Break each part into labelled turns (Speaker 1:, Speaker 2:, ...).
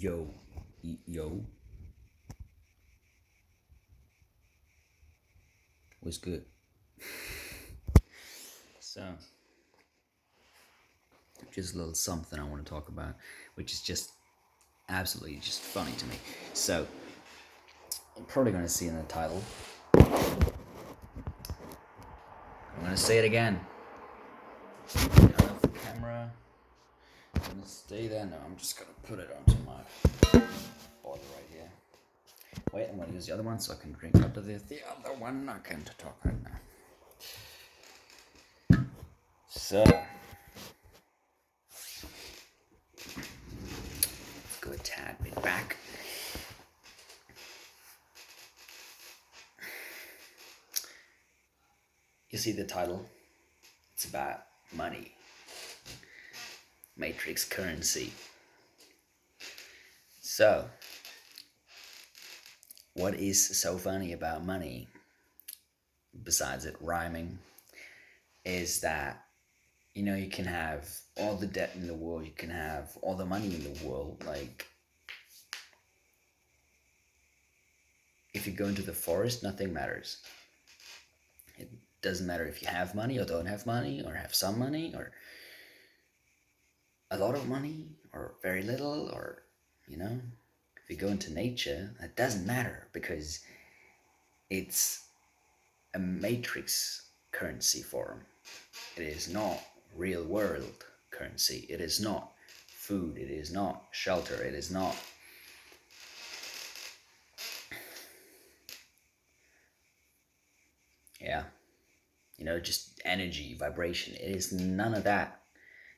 Speaker 1: Yo, what's good? So, just a little something I want to talk about, which is just absolutely just funny to me. So, I'm probably going to see in the title. I'm going to say it again. Turn off the camera. I'm going to stay there. No, I'm just going to put it onto my bottle right here. Wait, I'm going to use the other one so I can drink out of the other one. I can talk right now. So, let's go a tad bit back. You see the title? It's about money. Matrix currency. So, what is so funny about money, besides it rhyming, is that you can have all the debt in the world, you can have all the money in the world. Like, if you go into the forest, nothing matters. It doesn't matter if you have money or don't have money, or have some money, or a lot of money, or very little, or if you go into nature, that doesn't matter because it's a matrix currency form. It is not real world currency. It is not food. It is not shelter. It is not just energy, vibration. It is none of that.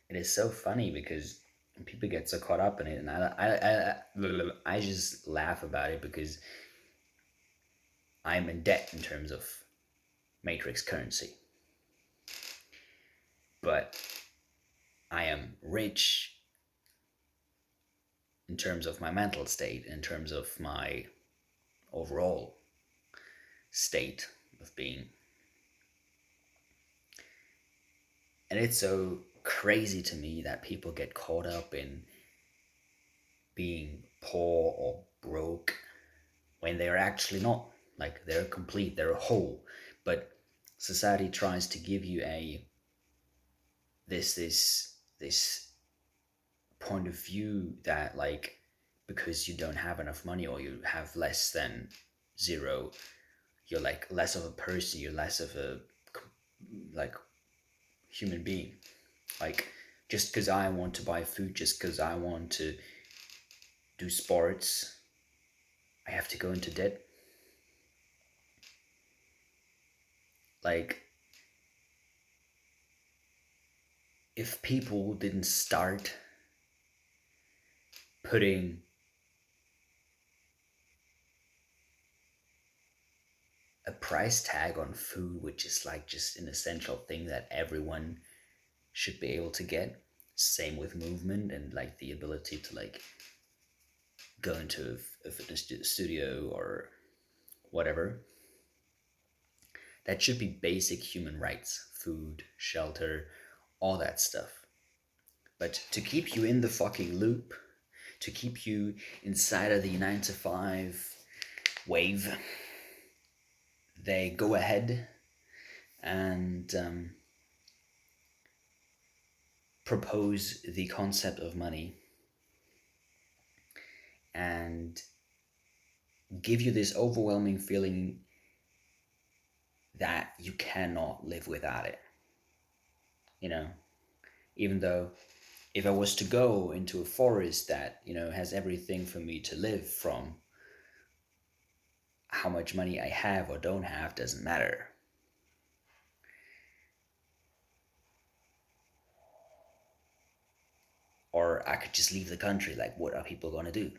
Speaker 1: It is so funny because people get so caught up in it, and I just laugh about it because I'm in debt in terms of matrix currency, but I am rich in terms of my mental state, in terms of my overall state of being. And it's so crazy to me that people get caught up in being poor or broke when they're actually not. Like, they're complete, they're whole. But society tries to give you this point of view that, like, because you don't have enough money or you have less than zero, you're like less of a person, you're less of a like human being. Like, just because I want to buy food, just because I want to do sports, I have to go into debt. Like, if people didn't start putting a price tag on food, which is like just an essential thing that everyone should be able to get. Same with movement and like the ability to like go into a fitness studio or whatever. That should be basic human rights: food, shelter, all that stuff. But to keep you in the fucking loop, to keep you inside of the 9 to 5 wave, they go ahead and propose the concept of money and give you this overwhelming feeling that you cannot live without it. Even though if I was to go into a forest that, has everything for me to live from, how much money I have or don't have doesn't matter. Or I could just leave the country. Like, what are people going to do?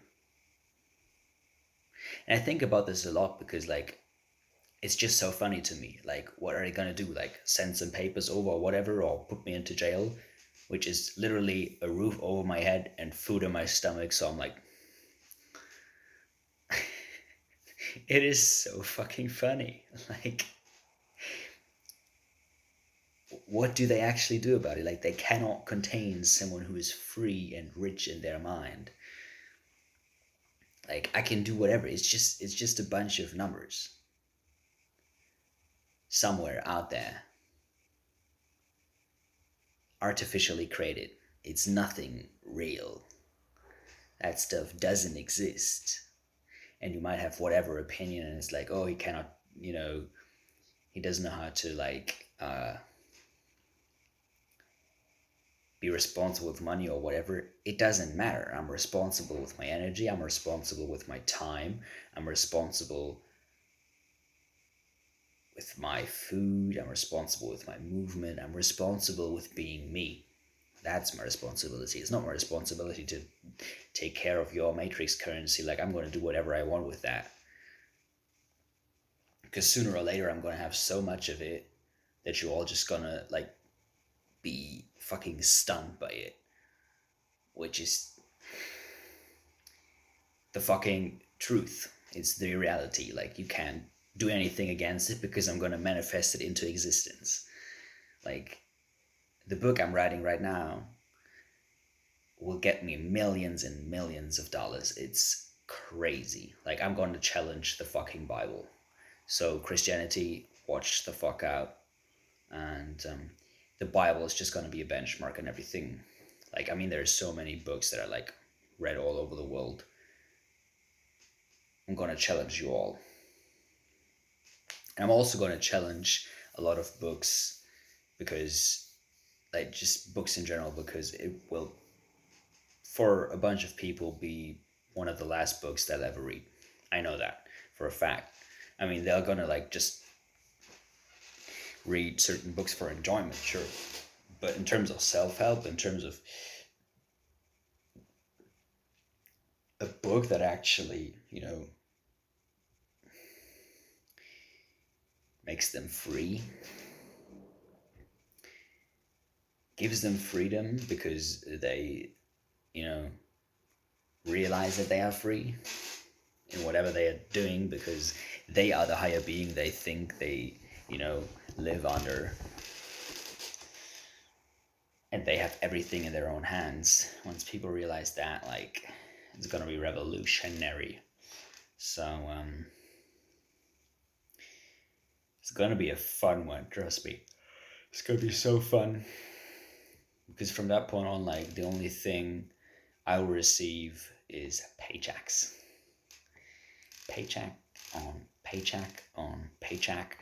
Speaker 1: And I think about this a lot because, like, it's just so funny to me. Like, what are they going to do? Like, send some papers over or whatever, or put me into jail, which is literally a roof over my head and food in my stomach. So I'm like, it is so fucking funny. Like, what do they actually do about it? Like, they cannot contain someone who is free and rich in their mind. Like I can do whatever. It's just a bunch of numbers somewhere out there, artificially created. It's nothing real. That stuff doesn't exist. And you might have whatever opinion, and it's like, oh, he cannot, he doesn't know how to like be responsible with money or whatever. It doesn't matter. I'm responsible with my energy. I'm responsible with my time. I'm responsible with my food. I'm responsible with my movement. I'm responsible with being me. That's my responsibility. It's not my responsibility to take care of your matrix currency. Like, I'm going to do whatever I want with that. Because sooner or later, I'm going to have so much of it that you're all just going to, like, be fucking stunned by it. Which is the fucking truth. It's the reality. Like, you can't do anything against it because I'm going to manifest it into existence. Like, the book I'm writing right now will get me millions and millions of dollars. It's crazy. Like, I'm going to challenge the fucking Bible. So, Christianity, watch the fuck out. And the Bible is just going to be a benchmark and everything. Like, I mean, there's so many books that are like read all over the world. I'm going to challenge you all. And I'm also going to challenge a lot of books because, like, just books in general, because it will, for a bunch of people, be one of the last books they'll ever read. I know that for a fact. I mean, they're going to, like, just read certain books for enjoyment, sure. But in terms of self-help, in terms of a book that actually, makes them free, gives them freedom because they, realize that they are free in whatever they are doing because they are the higher being they think they, live under. And they have everything in their own hands. Once people realize that, like, it's gonna be revolutionary. So, it's gonna be a fun one, trust me. It's gonna be so fun. Because from that point on, like, the only thing I will receive is paychecks. Paycheck on paycheck on paycheck.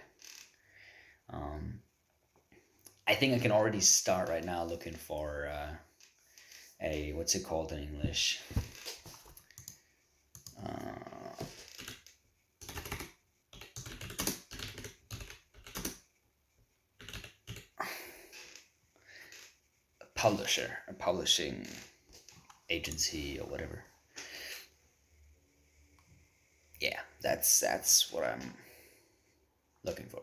Speaker 1: I think I can already start right now looking for a, what's it called in English? Publisher, a publishing agency or whatever. Yeah, that's what I'm looking for.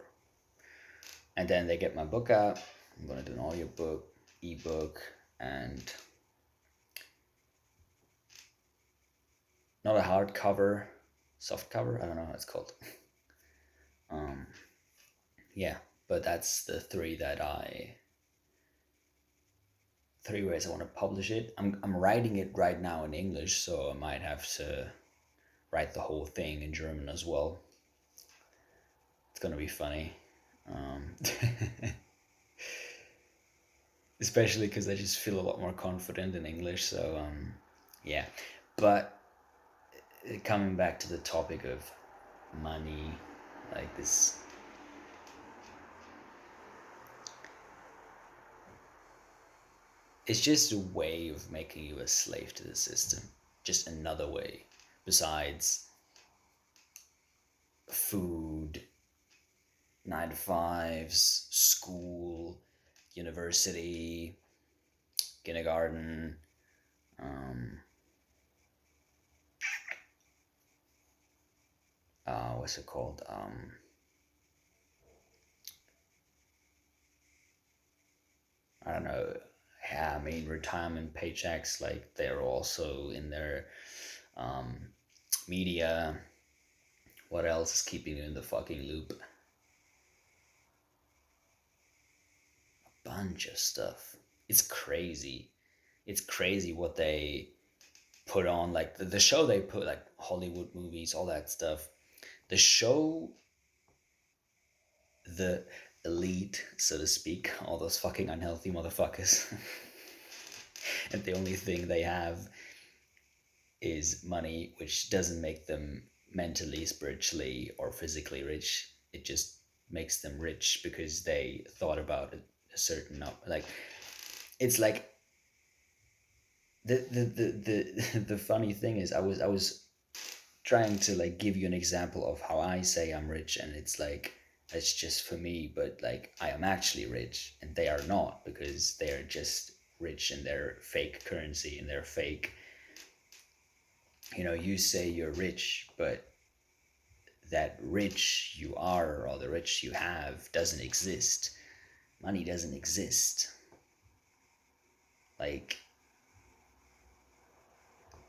Speaker 1: And then they get my book out. I'm gonna do an audiobook, ebook, and not a hardcover, soft cover. I don't know how it's called. Yeah, but that's the three ways I want to publish it. I'm writing it right now in English, so I might have to write the whole thing in German as well. It's gonna be funny. Especially because I just feel a lot more confident in English. So yeah, but coming back to the topic of money, like this, it's just a way of making you a slave to the system. Just another way, besides food, 9 to 5s, school, university, kindergarten, what's it called? I don't know. Yeah, I mean, retirement paychecks, like, they're also in their media. What else is keeping you in the fucking loop? Bunch of stuff. It's crazy. It's crazy what they put on like the show they put, like Hollywood movies, all that stuff. The show, the elite, so to speak, all those fucking unhealthy motherfuckers, and the only thing they have is money, which doesn't make them mentally, spiritually, or physically rich. It just makes them rich because they thought about a certain like, it's like the funny thing is, I was trying to like give you an example of how I say I'm rich, and it's like it's just for me, but like I am actually rich and they are not, because they are just rich in their fake currency, in their fake, you say you're rich, but that rich you are or the rich you have doesn't exist. Money doesn't exist. Like,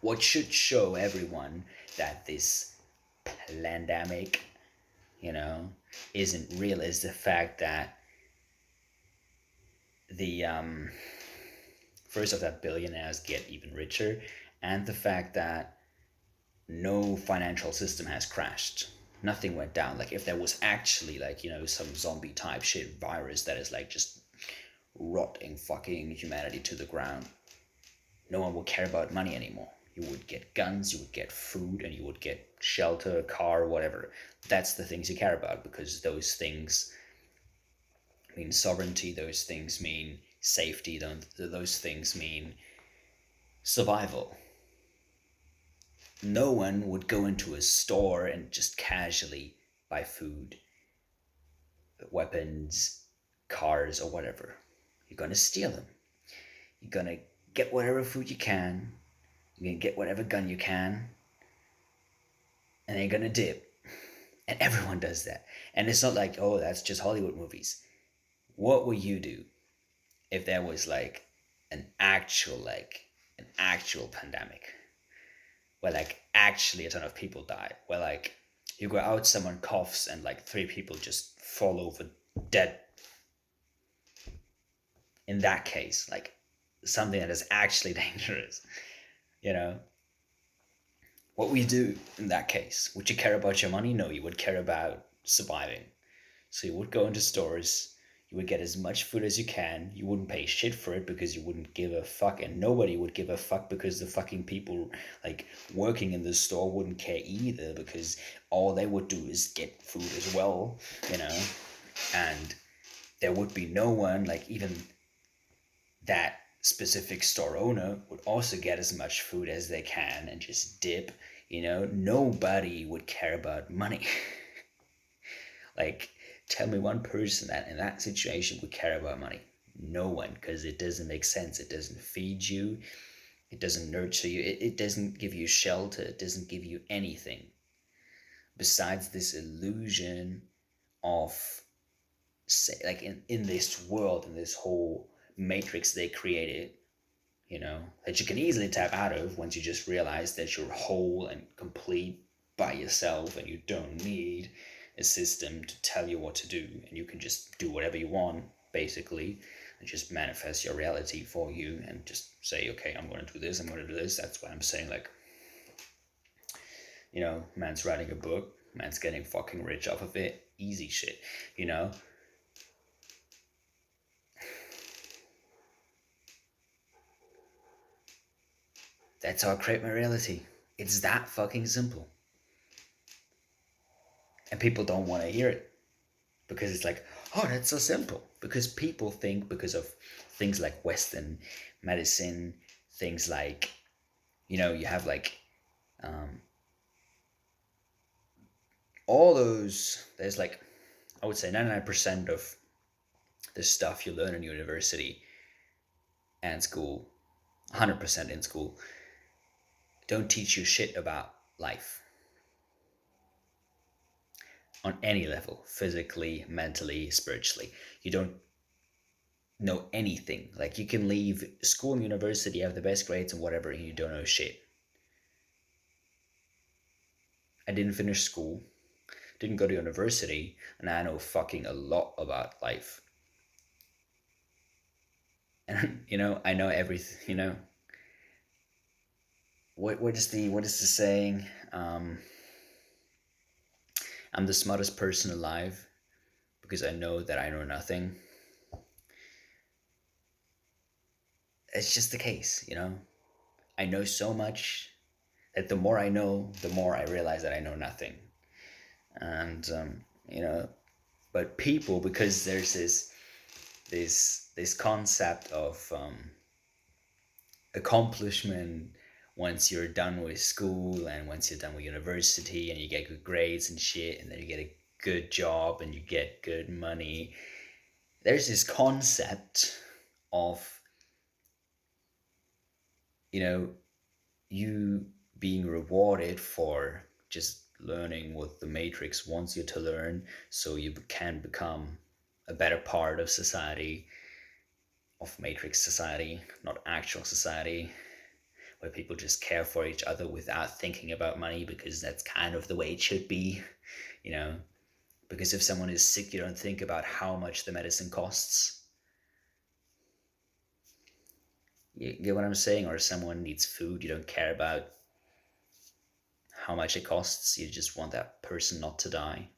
Speaker 1: what should show everyone that this pandemic, you know, isn't real is the fact that the first of that billionaires get even richer, and the fact that no financial system has crashed. Nothing went down. Like, if there was actually like, some zombie type shit virus that is like just rotting fucking humanity to the ground, no one would care about money anymore. You would get guns, you would get food, and you would get shelter, car, whatever. That's the things you care about, because those things mean sovereignty, those things mean safety, those things mean survival. No one would go into a store and just casually buy food, weapons, cars, or whatever. You're gonna steal them. You're gonna get whatever food you can. You're gonna get whatever gun you can, and they're gonna dip. And everyone does that. And it's not like, oh, that's just Hollywood movies. What would you do if there was like an actual pandemic where like actually a ton of people die? Where like you go out, someone coughs, and like three people just fall over dead. In that case, like something that is actually dangerous, you know? What would you do in that case? Would you care about your money? No, you would care about surviving. So you would go into stores, you would get as much food as you can, you wouldn't pay shit for it because you wouldn't give a fuck, and nobody would give a fuck because the fucking people like working in the store wouldn't care either, because all they would do is get food as well, you know? And there would be no one, like even that specific store owner would also get as much food as they can and just dip, nobody would care about money. Like, tell me one person that in that situation would care about money. No one, because it doesn't make sense. It doesn't feed you, it doesn't nurture you, it doesn't give you shelter, it doesn't give you anything besides this illusion of, say, like in this world, in this whole matrix they created, that you can easily tap out of once you just realize that you're whole and complete by yourself, and you don't need a system to tell you what to do, and you can just do whatever you want, basically, and just manifest your reality for you, and just say, okay, I'm going to do this, I'm going to do this. That's why I'm saying, like, man's writing a book, man's getting fucking rich off of it, easy shit, you know. That's how I create my reality. It's that fucking simple. And people don't want to hear it, because it's like, oh, that's so simple. Because people think, because of things like Western medicine, things like, you have like all those, there's like, I would say 99% of the stuff you learn in university and school, 100% in school, don't teach you shit about life on any level, physically, mentally, spiritually. You don't know anything. Like, you can leave school and university, have the best grades and whatever, and you don't know shit. I didn't finish school, didn't go to university, and I know fucking a lot about life. And I know everything, what is the saying? I'm the smartest person alive because I know that I know nothing. It's just the case, you know. I know so much that the more I know, the more I realize that I know nothing. And you know, but people, because there's this concept of accomplishment once you're done with school and once you're done with university and you get good grades and shit and then you get a good job and you get good money. There's this concept of, you know, you being rewarded for just learning what the Matrix wants you to learn so you can become a better part of society, of Matrix society, not actual society, where people just care for each other without thinking about money because that's kind of the way it should be, you know. Because if someone is sick, you don't think about how much the medicine costs. You get what I'm saying? Or if someone needs food, you don't care about how much it costs. You just want that person not to die.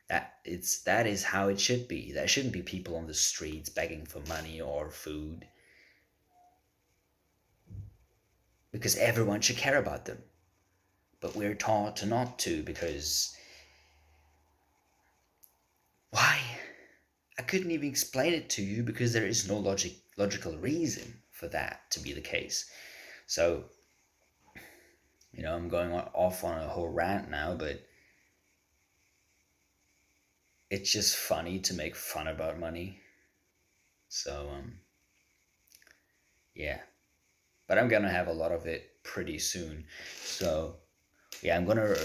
Speaker 1: That is how it should be. There shouldn't be people on the streets begging for money or food because everyone should care about them. But we're taught to not to because why? I couldn't even explain it to you because there is no logical reason for that to be the case. So, you know, I'm going off on a whole rant now, but it's just funny to make fun about money. So, yeah. But I'm gonna have a lot of it pretty soon. So, yeah, I'm gonna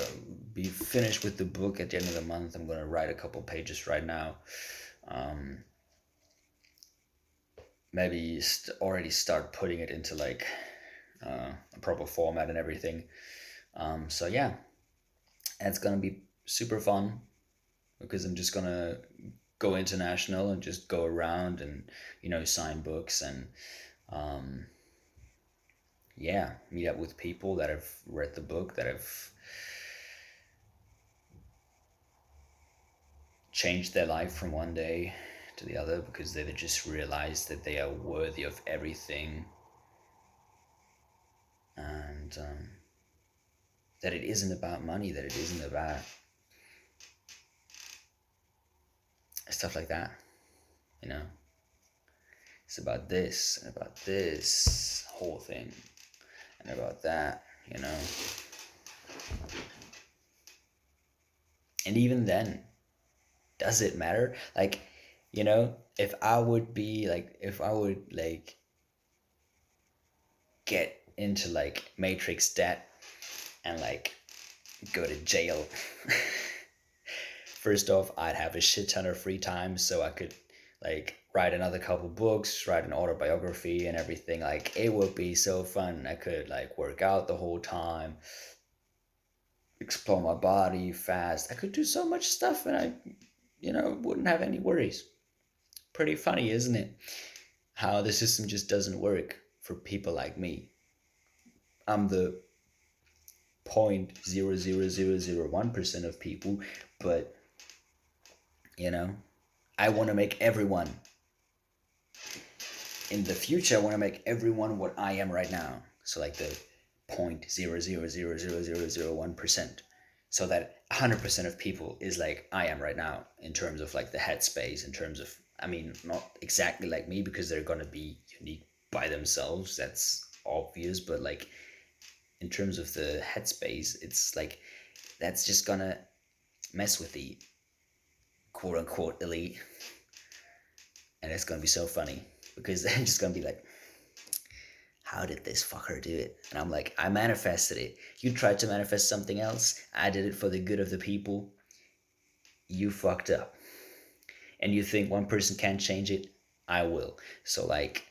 Speaker 1: be finished with the book at the end of the month. I'm gonna write a couple pages right now. Um, maybe already start putting it into like a proper format and everything. So yeah, and it's gonna be super fun because I'm just gonna go international and just go around and sign books and um, yeah, meet up with people that have read the book that have changed their life from one day to the other because they just realized that they are worthy of everything and that it isn't about money, that it isn't about stuff like that, you know. It's about this whole thing, and about that, you know. And even then, does it matter? Like, if I would be like, if I would like get into like Matrix debt and like go to jail, first off, I'd have a shit ton of free time so I could like write another couple books, write an autobiography and everything. Like, it would be so fun. I could like work out the whole time, explore my body fast. I could do so much stuff and I, wouldn't have any worries. Pretty funny, isn't it? How the system just doesn't work for people like me. I'm the 0.00001% of people, but I want to make everyone in the future. I want to make everyone what I am right now. So like the 0.0000001%, so that 100% of people is like I am right now in terms of like the headspace, in terms of, I mean, not exactly like me because they're gonna be unique by themselves. That's obvious, but like in terms of the headspace, it's like that's just gonna mess with the quote unquote elite, and it's gonna be so funny because they're just gonna be like, how did this fucker do it? And I'm like, I manifested it. You tried to manifest something else. I did it for the good of the people. You fucked up. And you think one person can't change it? I will. So, like,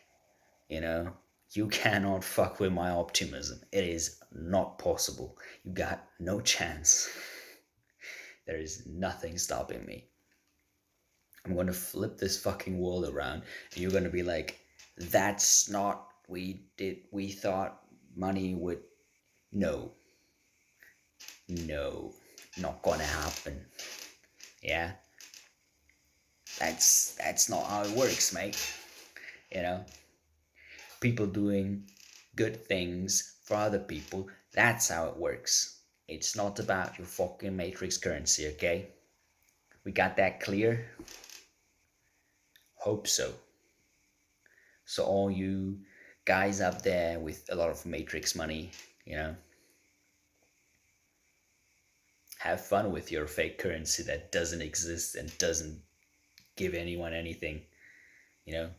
Speaker 1: you know, you cannot fuck with my optimism. It is not possible. You got no chance. There is nothing stopping me. I'm going to flip this fucking world around. And you're going to be like, that's not, we thought money would No, no, not gonna happen. Yeah, that's not how it works, mate. You know, people doing good things for other people. That's how it works. It's not about your fucking matrix currency, okay? We got that clear? Hope so. So all you guys up there with a lot of matrix money, you know, have fun with your fake currency that doesn't exist and doesn't give anyone anything, you know.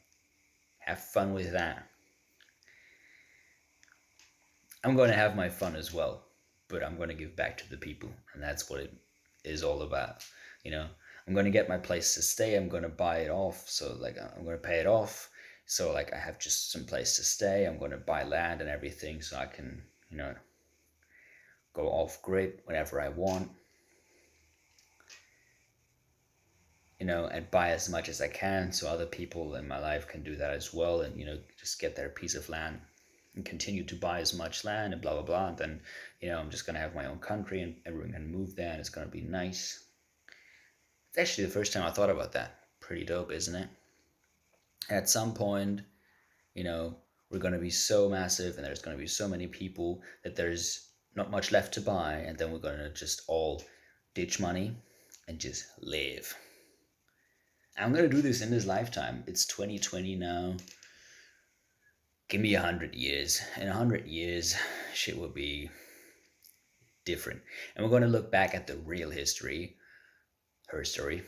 Speaker 1: Have fun with that. I'm going to have my fun as well, but I'm going to give back to the people, and that's what it is all about. You know, I'm going to get my place to stay. I'm going to buy it off, so like I'm going to pay it off. So like I have just some place to stay. I'm going to buy land and everything, so I can, you know, go off grid whenever I want. You know, and buy as much as I can, so other people in my life can do that as well, and you know, just get their piece of land and continue to buy as much land and blah blah blah. And then, you know, I'm just gonna have my own country and everyone can move there and it's gonna be nice. It's actually the first time I thought about that. Pretty dope, isn't it? At some point, you know, we're gonna be so massive and there's gonna be so many people that there's not much left to buy, and then we're gonna just all ditch money and just live. I'm gonna do this in this lifetime. It's 2020 now. Give me 100 years. In 100 years, shit will be different. And we're going to look back at the real history, her story.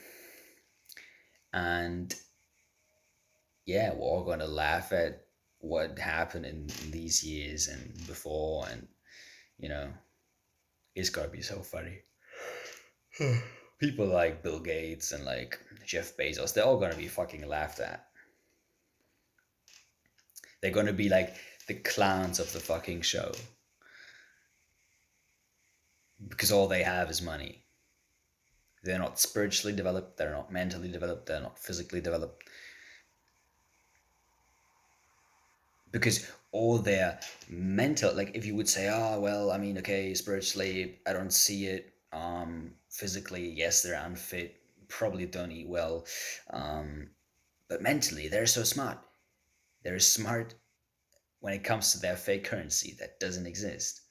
Speaker 1: And yeah, we're all going to laugh at what happened in these years and before. And, you know, it's going to be so funny. People like Bill Gates and like Jeff Bezos, they're all going to be fucking laughed at. They're going to be like the clowns of the fucking show. Because all they have is money. They're not spiritually developed, they're not mentally developed, they're not physically developed. Because all their mental, like if you would say, oh, well, I mean, okay, spiritually, I don't see it. Physically, yes, they're unfit, probably don't eat well. But mentally, they're so smart. They're smart when it comes to their fake currency that doesn't exist.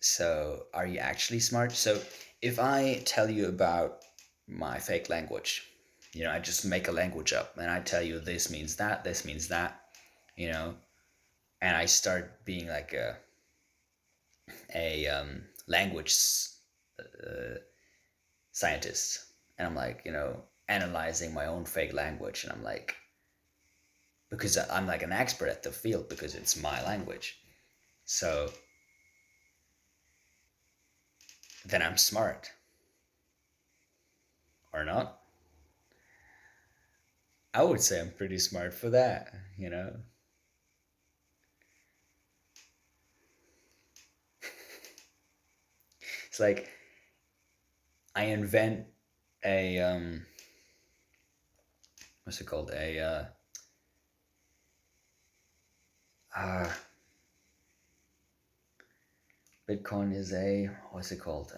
Speaker 1: So, are you actually smart? So, if I tell you about my fake language, you know, I just make a language up and I tell you this means that, you know, and I start being like a language uh, scientist, and I'm like, you know, analyzing my own fake language, and I'm like, because I'm like an expert at the field because it's my language. So then I'm smart or not? I would say I'm pretty smart for that, you know? It's like I invent a what's it called? A uh Bitcoin is a what's it called?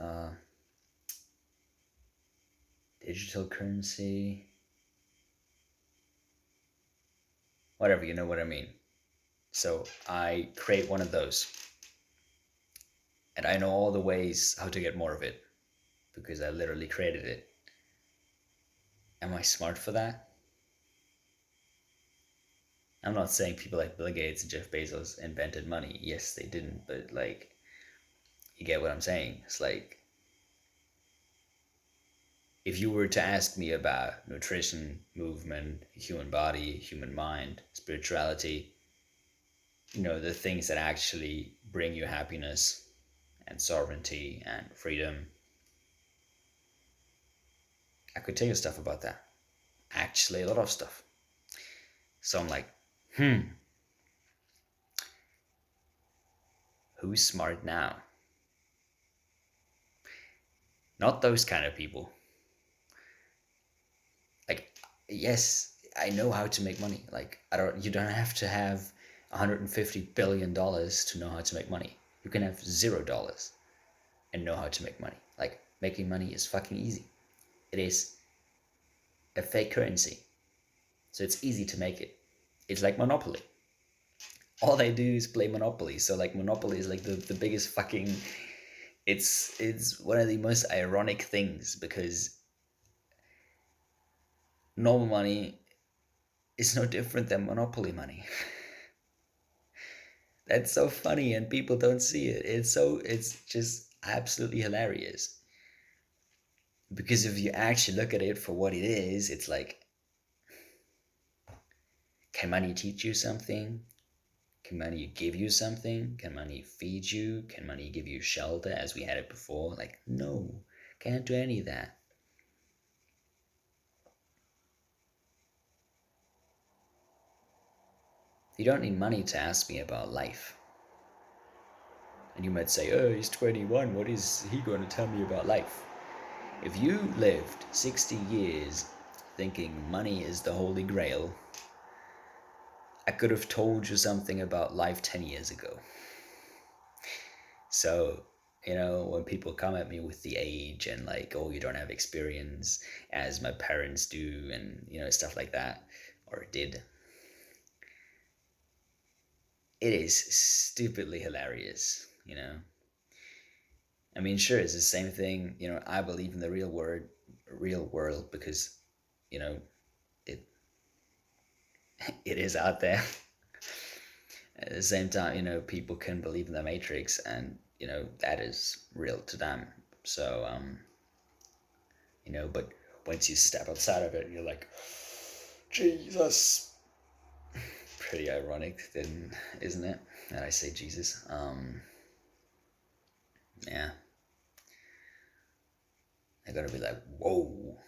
Speaker 1: Digital currency. Whatever, you know what I mean. So I create one of those. And I know all the ways how to get more of it because I literally created it. Am I smart for that? I'm not saying people like Bill Gates and Jeff Bezos invented money. Yes, they didn't, but like, you get what I'm saying. It's like, if you were to ask me about nutrition, movement, human body, human mind, spirituality, you know, the things that actually bring you happiness and sovereignty and freedom, I could tell you stuff about that. Actually, a lot of stuff. So I'm like, who's smart now? Not those kind of people. Like, yes, I know how to make money. Like, I don't. You don't have to have $150 billion to know how to make money. You can have $0 and know how to make money. Like, making money is fucking easy. It is a fake currency, so it's easy to make it. It's like Monopoly. All they do is play Monopoly. So like Monopoly is like the biggest fucking, it's one of the most ironic things because normal money is no different than Monopoly money. That's so funny and people don't see it. It's just absolutely hilarious. Because if you actually look at it for what it is, it's like, can money teach you something? Can money give you something? Can money feed you? Can money give you shelter as we had it before? Like, no, can't do any of that. You don't need money to ask me about life. And you might say, oh, he's 21. What is he going to tell me about life? If you lived 60 years thinking money is the holy grail, I could have told you something about life 10 years ago. So, when people come at me with the age and like, oh, you don't have experience as my parents do, and, stuff like that, or did, it is stupidly hilarious. I mean, sure, it's the same thing. I believe in the real world because, it it is out there. At the same time, people can believe in the Matrix, and that is real to them. So, but once you step outside of it, you're like, Jesus. Pretty ironic, then, isn't it? That I say Jesus. Yeah. They're gonna be like, whoa,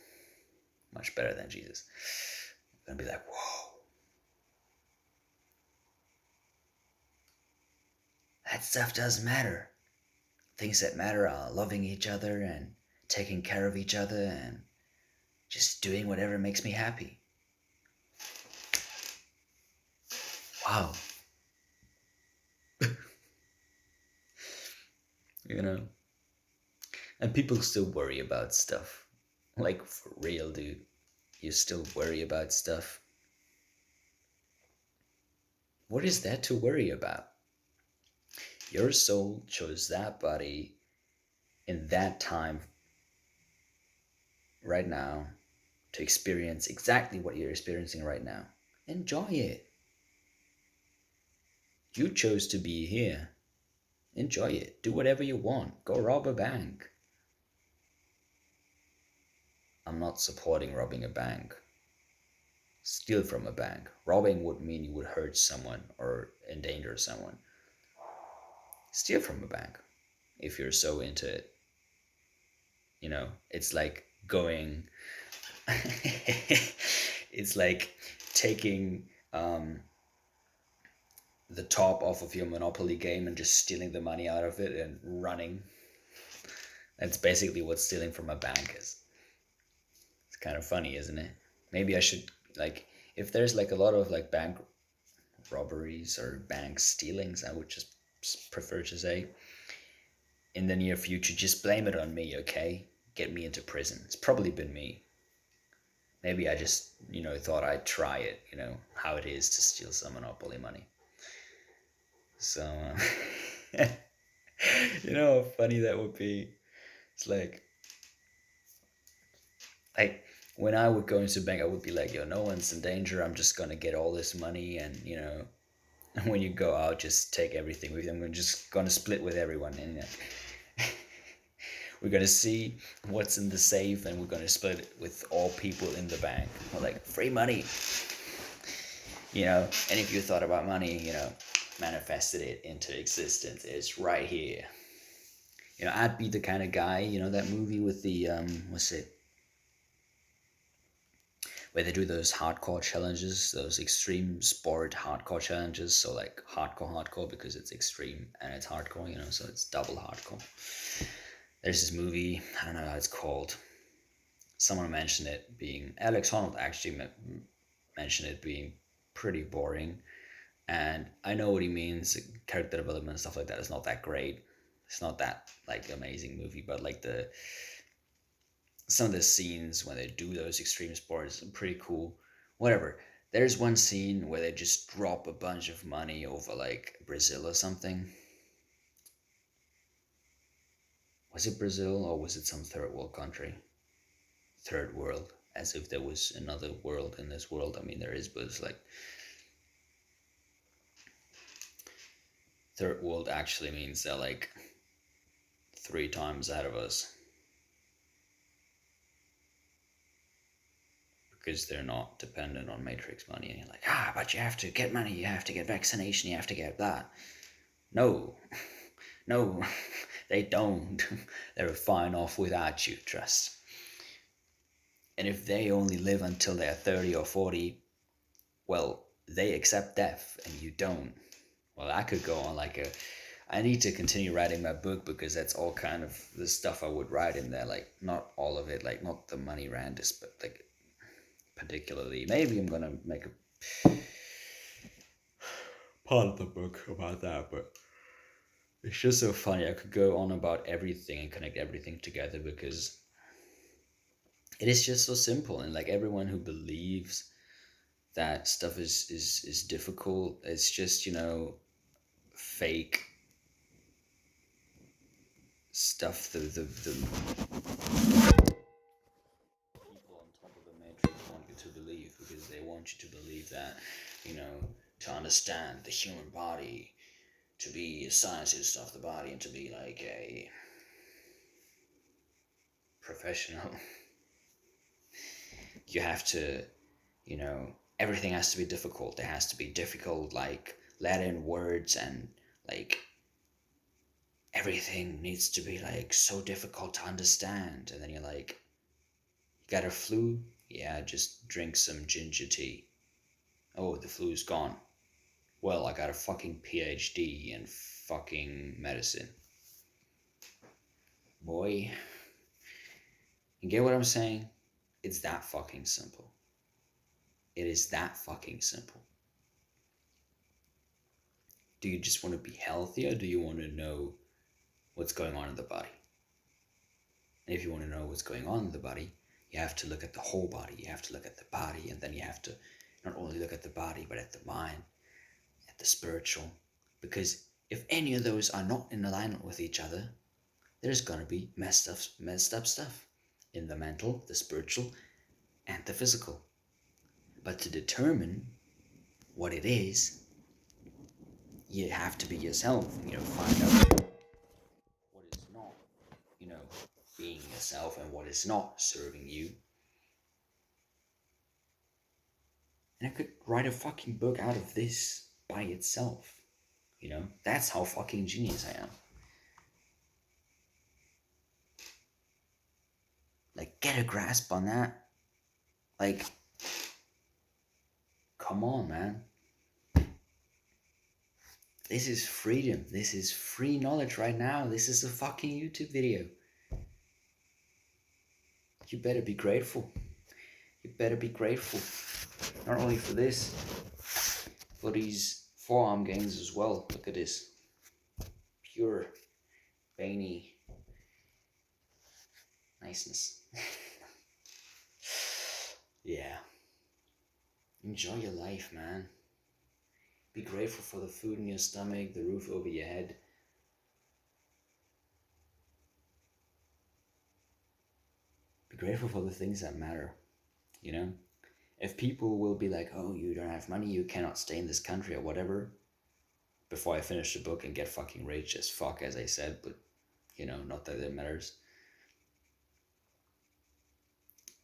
Speaker 1: much better than Jesus. They're gonna be like, whoa. That stuff does matter. Things that matter are loving each other and taking care of each other and just doing whatever makes me happy. Wow. you know? And people still worry about stuff. Like, for real, dude. You still worry about stuff. What is that to worry about? Your soul chose that body in that time right now to experience exactly what you're experiencing right now. Enjoy it. You chose to be here. Enjoy it. Do whatever you want. Go rob a bank. I'm not supporting robbing a bank. Steal from a bank. Robbing would mean you would hurt someone or endanger someone. Steal from a bank if you're so into it. It's like going, it's like taking the top off of your Monopoly game and just stealing the money out of it and running. That's basically what stealing from a bank is. It's kind of funny, isn't it? Maybe I should, like, if there's like a lot of like bank robberies or bank stealings, I would just prefer to say, in the near future, just blame it on me, okay? Get me into prison. It's probably been me. Maybe I just, thought I'd try it, how it is to steal some Monopoly money. So, how funny that would be. It's like when I would go into a bank, I would be like, yo, no one's in danger. I'm just gonna get all this money, and when you go out, just take everything with you. I'm just gonna split with everyone, and we're gonna see what's in the safe, and we're gonna split it with all people in the bank. We're like, free money, And if you thought about money, manifested it into existence, it's right here. I'd be the kind of guy, that movie with the what's it, where they do those hardcore challenges, those extreme sport hardcore challenges. So like hardcore because it's extreme and it's hardcore, so it's double hardcore. There's this movie, I don't know how it's called. Someone mentioned it being, Alex Honnold actually mentioned it being pretty boring. And I know what he means. Character development and stuff like that is not that great. It's not that like amazing movie, but like the some of the scenes when they do those extreme sports are pretty cool. Whatever. There's one scene where they just drop a bunch of money over like Brazil or something. Was it Brazil or was it some third world country? Third world, as if there was another world in this world. I mean, there is, but it's like third world actually means they're like three times ahead of us because they're not dependent on matrix money. And you're like, but you have to get money, you have to get vaccination, you have to get that. No, no, they don't. They're fine off without you, trust. And if they only live until they're 30 or 40, well, they accept death and you don't. Well, I could go on like a. I need to continue writing my book because that's all kind of the stuff I would write in there. Like, not all of it, like, not the money randis, but like, particularly. Maybe I'm gonna make a part of the book about that, but it's just so funny. I could go on about everything and connect everything together because it is just so simple. And like, everyone who believes that stuff is difficult, it's just, fake stuff. The people on top of the matrix want you to believe because they want you to believe that, you know, to understand the human body, to be a scientist of the body, and to be like a professional, you have to, you know, everything has to be difficult. There has to be difficult, like, Latin words, and like everything needs to be like so difficult to understand. And then you're like, you got a flu? Yeah, just drink some ginger tea. Oh, the flu's gone. Well, I got a fucking PhD in fucking medicine. Boy, you get what I'm saying? It's that fucking simple. It is that fucking simple. Do you just want to be healthy or do you want to know what's going on in the body? And if you want to know what's going on in the body, you have to look at the whole body. You have to look at the body, and then you have to not only look at the body, but at the mind, at the spiritual. Because if any of those are not in alignment with each other, there's gonna be messed up stuff in the mental, the spiritual, and the physical. But to determine what it is, you have to be yourself, find out what is not, you know, being yourself and what is not serving you. And I could write a fucking book out of this by itself. That's how fucking genius I am. Like, get a grasp on that. Like, come on, man. This is freedom. This is free knowledge right now. This is a fucking YouTube video. You better be grateful. You better be grateful. Not only for this, for these forearm gains as well. Look at this. Pure, veiny niceness. Yeah. Enjoy your life, man. Be grateful for the food in your stomach, the roof over your head. Be grateful for the things that matter, If people will be like, oh, you don't have money, you cannot stay in this country or whatever, before I finish the book and get fucking rich as fuck, as I said, but, not that it matters.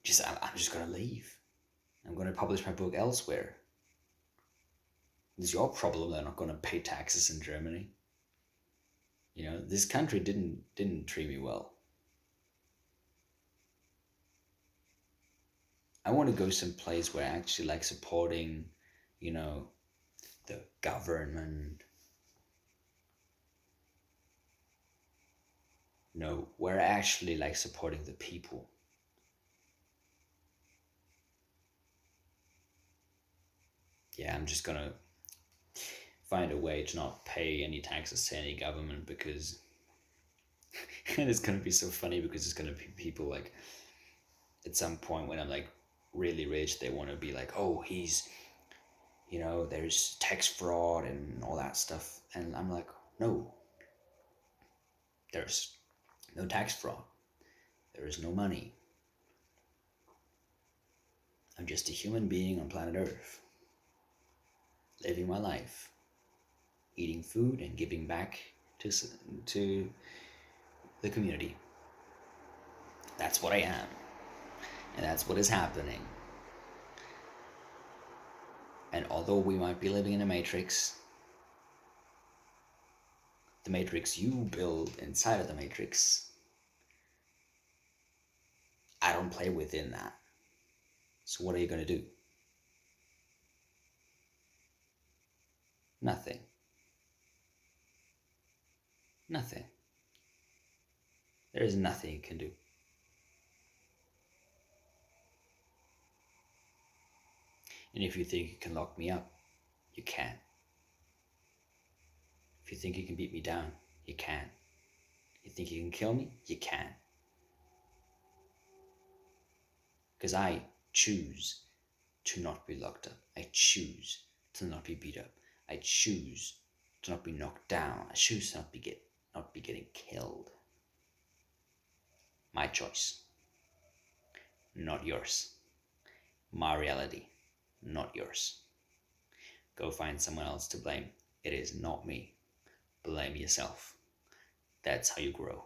Speaker 1: I'm just gonna leave. I'm gonna publish my book elsewhere. It's your problem that I'm not gonna pay taxes in Germany. This country didn't treat me well. I want to go someplace where I actually like supporting, the government. No, where I actually like supporting the people. Yeah, I'm just gonna find a way to not pay any taxes to any government, because and it's gonna be so funny because it's gonna be people like at some point when I'm like really rich, they want to be like, oh, he's, there's tax fraud and all that stuff, and I'm like, no, there's no tax fraud, there is no money. I'm just a human being on planet Earth, living my life, eating food and giving back to the community. That's what I am, and that's what is happening. And although we might be living in a matrix, the matrix you build inside of the matrix, I don't play within that. So what are you going to do? Nothing. Nothing. There is nothing you can do. And if you think you can lock me up, you can. If you think you can beat me down, you can. You think you can kill me? You can. Because I choose to not be locked up. I choose to not be beat up. I choose to not be knocked down. I choose to not be getting killed. My choice, not yours. My reality, not yours. Go find someone else to blame. It is not me. Blame yourself. That's how you grow.